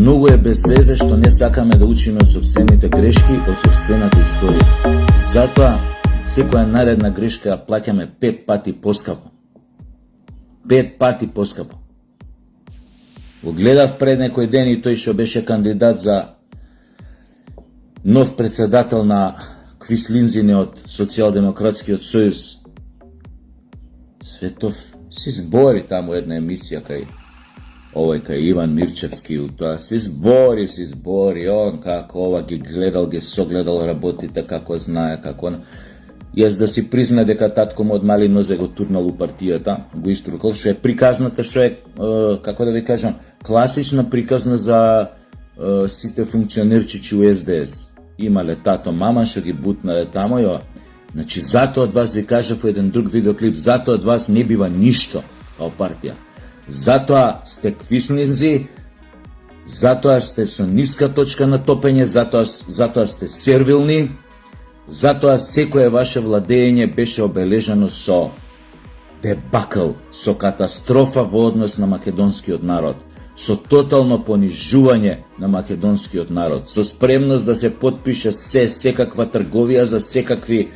Многу е без везе што не сакаме да учиме од сопствените грешки, од сопствената историја. Затоа, секоја наредна грешка ја плаќаме 5 пати поскапо. 5 пати поскапо. Го гледав пред некој ден и тој што беше кандидат за нов председател на Квислинзине од Социјалдемократскиот сојуз. Светов си збори таму една емисија кај Иван Мирчевски, тоа си збори, он како ова ги гледал, ги согледал работите, како знае, како... Јас да си призна дека татко му од мали нозе го турнал у партијата, го иструкал, што е приказната, што е, како да ви кажам, класична приказна за сите функционерчичи у СДС. Имале тато, мама, што ги бутнале тамо, ја. Значи, затоа од вас ви кажав во еден друг видеоклип, затоа од вас не бива ништо као партија. Затоа сте квислинзи, затоа сте со ниска точка на топење, затоа сте сервилни, затоа секое ваше владење беше обележано со дебакл, со катастрофа во однос на македонскиот народ, со тотално понижување на македонскиот народ, со спремност да се потпише секаква трговија за секакви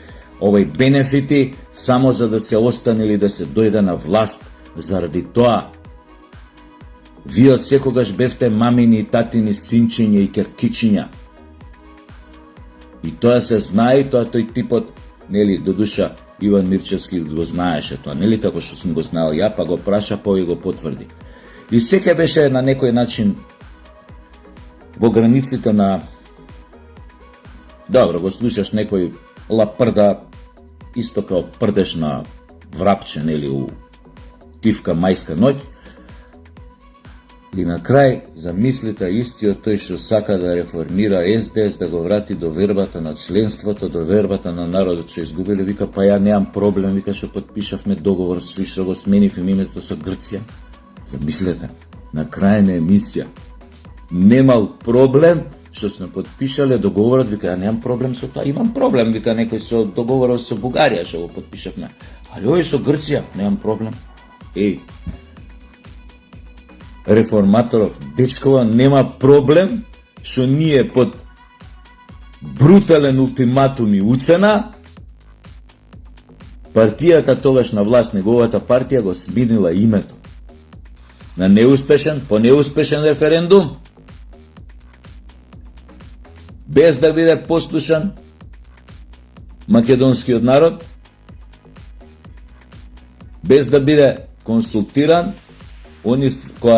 бенефити, само за да се остане или да се дојде на власт. Заради тоа, вие од секогаш бевте мамини и татини синчиња и керкичиња. И тоа се знае, тоа тој типот, нели, до душа, Иван Мирчевски го знаеше тоа, нели, како што сум го знаел ја, па го праша, па и го потврди. И секој беше на некој начин во границите на... Добро, го слушаш некој лапрда, исто као прдеш на врапче, нели, у тивка мајска ноќ. И на крај, замислите, истиот тој што сака да реформира СДС, да го врати до вербата на членството, до вербата на народот што изгубили, вика, па ја немам проблем, вика, што подпишавме договор, што го сменив името со Грција. Замислете, на крај на емисија, немал проблем што сме подпишале договорот, вика, ја немам проблем со тоа, имам проблем, вика, некој со договорот со Бугарија што го подпишавме, али овој со Грција, немам проблем. Еј, реформаторов, дечкова, нема проблем што ние под брутален ултиматум и уцена, партијата тогаш на власт, неговата партија, го сменила името на неуспешен, по неуспешен референдум, без да биде послушан македонскиот народ, без да биде консултиран,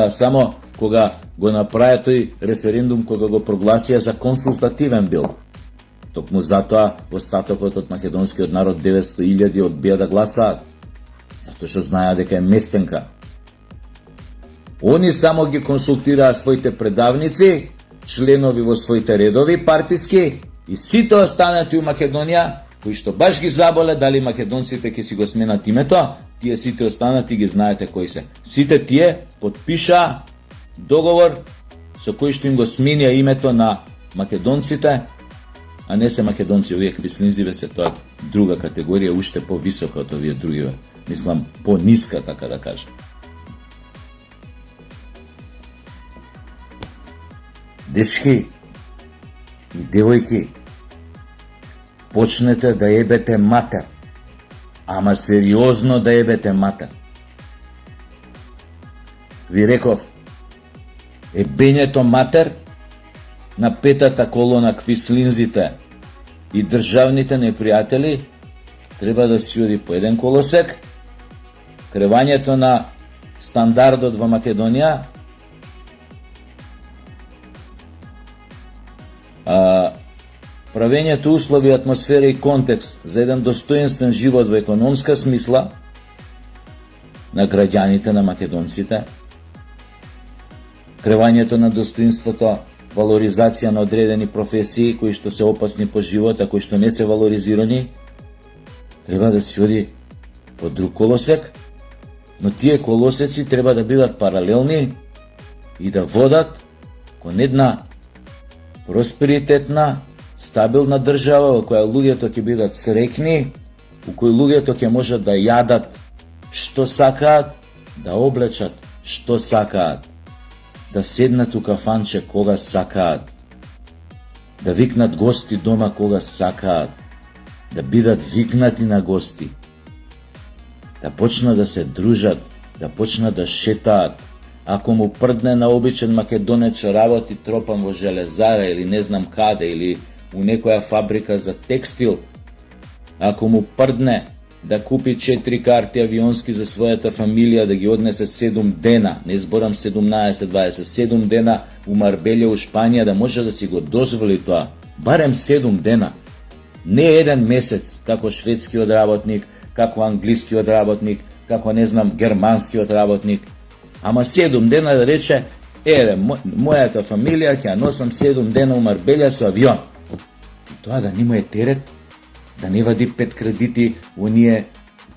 само кога го направи тој референдум, кога го прогласија за консултативен бил. Токму затоа остатокот од македонскиот народ, 900.000, одбија да гласаат, затоа што знаеа дека е местенка. Они само ги консултираа своите предавници, членови во своите редови партиски, и сите останати у Македонија, кои што баш ги заболе дали македонците ќе си го сменат името, тие сите останати ги знаете кои се. Сите тие подпишаа договор со кој што им го сменија името на македонците, а не се македонци, овие квислинзиве се тоа друга категорија, уште повисока од овие другиве. Мислам, пониска, така да кажам. Дечки и девојки, почнете да ебете матер, ама сериозно да ебете матер. Ви реков, ебењето матер на петата колона квислинзите и државните непријатели треба да се оди по еден колосек, кревањето на стандардот во Македонија, правењето услови, атмосфера и контекст за еден достоинствен живот во економска смисла на граѓаните, на македонците, кревањето на достоинството, валоризација на одредени професии кои што се опасни по живота, кои што не се валоризирани, треба да се оди по друг колосек, но тие колосеци треба да бидат паралелни и да водат кон една просперитетна, стабилна држава во која луѓето ќе бидат среќни, во кој луѓето ќе можат да јадат што сакаат, да облечат што сакаат, да седнат у кафанче кога сакаат, да викнат гости дома кога сакаат, да бидат викнати на гости, да почнат да се дружат, да почнат да шетаат. Ако му прдне на обичен македонец што работи тропан во железара или не знам каде, или у некоја фабрика за текстил, ако му прдне да купи 4 карти авионски за својата фамилија, да ги однесе 7 дена, не зборам 17-27 дена у Марбелја, у Шпанија, да може да си го дозволи тоа, барем 7 дена, не еден месец, како шведскиот работник, како англискиот работник, како не знам германскиот работник, ама 7 дена да рече, мојата фамилија ќе ја носам 7 дена у Марбелја со авион. И тоа да не му е терет, да не вади 5 кредити, оние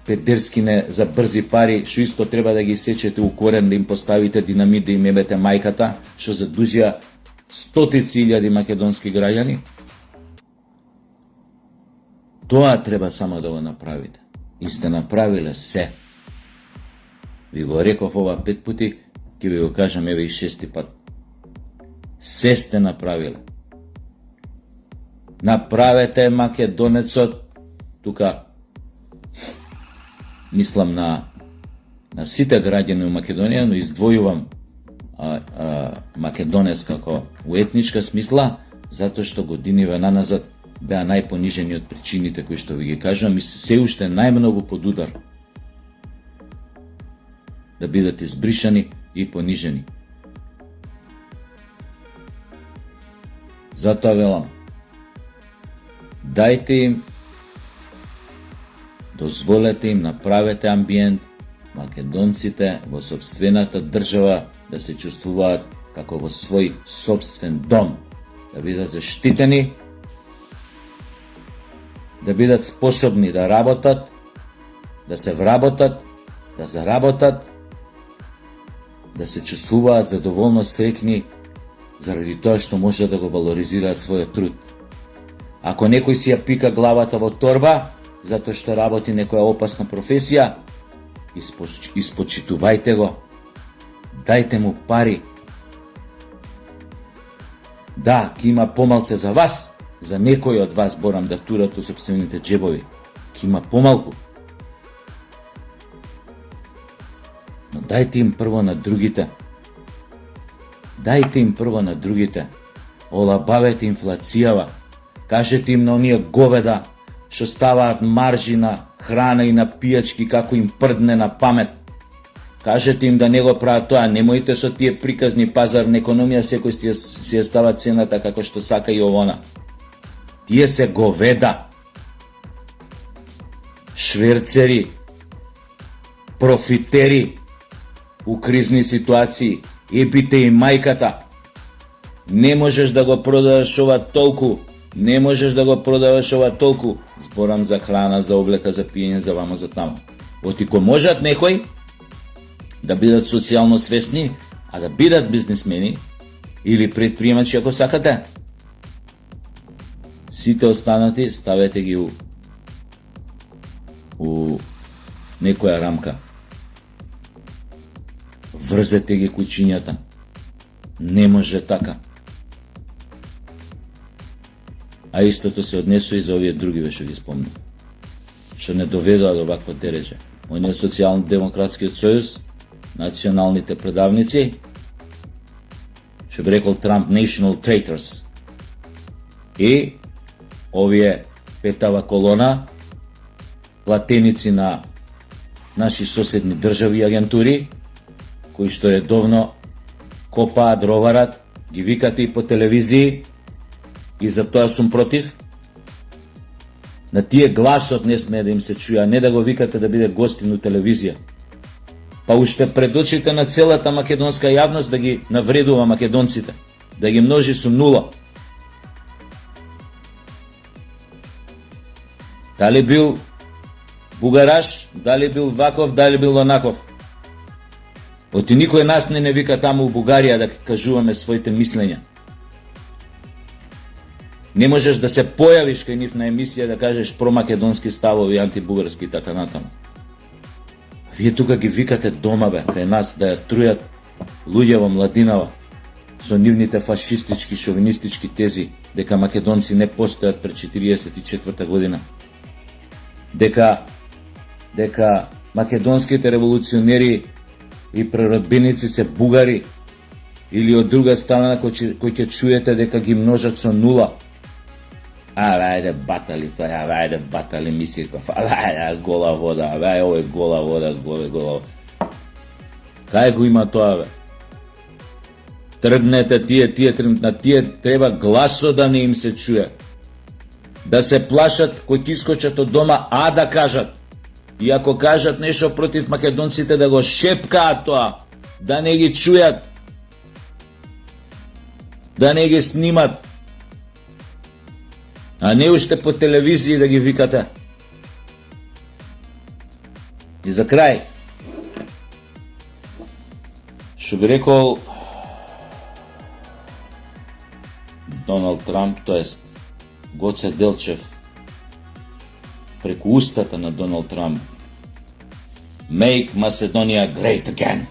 педерскине за брзи пари, што исто треба да ги сечете у корен, да им поставите динамит, да им ебете мајката, што задужија стотици илјади македонски граѓани. Тоа треба само да го направите. И сте направиле се. Ви го реков ова 5 пути, ќе ви го кажам еве и 6 пат. Се сте направиле. Направете македонецот, тука мислам на сите граѓани у Македонија, но издвојувам македонец како у етничка смисла, затоа што годиниве наназад беа најпонижени од причините кои што ви ги кажувам и се уште најмногу под удар да бидат избришани и понижени. Затоа велам, дајте им, дозволете им, направете амбиент македонците во сопствената држава да се чувствуваат како во свој сопствен дом, да бидат заштитени, да бидат способни да работат, да се вработат, да заработат, да се чувствуваат задоволно среќни заради тоа што може да го валоризираат својот труд. Ако некој си ја пика главата во торба, затоа што работи некоја опасна професија, испочитувајте го, дајте му пари. Да, ќе има помалце за вас, за некој од вас борам да турат у сопствените джебови, ќе има помалку. Но дајте им прво на другите. Дајте им прво на другите. Олабавете инфлацијава. Кажете им на оние говеда што ставаат маржи на храна и на пијачки како им прдне на памет. Кажете им да не го прават тоа, немојте со тие приказни пазарна економија секој си ја става цената како што сака и овона. Тие се говеда, шверцери, профитери у кризни ситуации, ебите им мајката. Не можеш да го продаваш ова толку, не можеш да го продаваш ова толку. Зборам за храна, за облека, за пиење, за вамо, за тамо. Отико можат некои да бидат социјално свесни, а да бидат бизнисмени или предприемачи ако сакате, сите останати ставете ги у некоја рамка. Врзете ги кучињата. Не може така. А истото се однесува и за овие други што ги спомнам, што не доведоа до ваква дереже. Ониот Социјално-демократскиот сојуз, националните предавници, што би рекол Трамп, national traitors. И овие петава колона, платеници на наши соседни држави и агентури, кои што редовно копаат, роварат, ги викате и по телевизии, и за тоа сум против. На тие гласот не сме да им се чуја, не да го викате да биде гостин у телевизија. Па уште пред очите на целата македонска јавност да ги навредува македонците, да ги множи со нула. Дали бил бугараш, дали бил ваков, дали бил онаков. Оти никој нас не вика таму у Бугарија да кажуваме своите мислења. Не можеш да се појавиш кај нив на емисија да кажеш промакедонски ставови, антибугарски и така натаму. Вие тука ги викате дома, бе, кај нас да ја трујат луѓе во младинава. со нивните фашистички, шовинистички тези, дека македонци не постојат пред 44 година. Дека македонските револуционери и преродбеници се бугари, или од друга страна кој ќе чуете дека ги множат со нула. Ајде батали тоа, ајде батали Мисирков, ајде гола вода, ајде овој гола вода, гола. Кај го има тоа, бе? Тргнете на тие треба гласо да не им се чуе. Да се плашат кој ќе искочат од дома, да кажат. И ако кажат нешто против македонците, да го шепкаат тоа, да не ги чујат, да не ги снимат, а не уште по телевизија да ги викате. И за крај, што би рекол Доналд Трамп, тоест Гоце Делчев, преку устата на Доналд Трамп: Make Macedonia great again.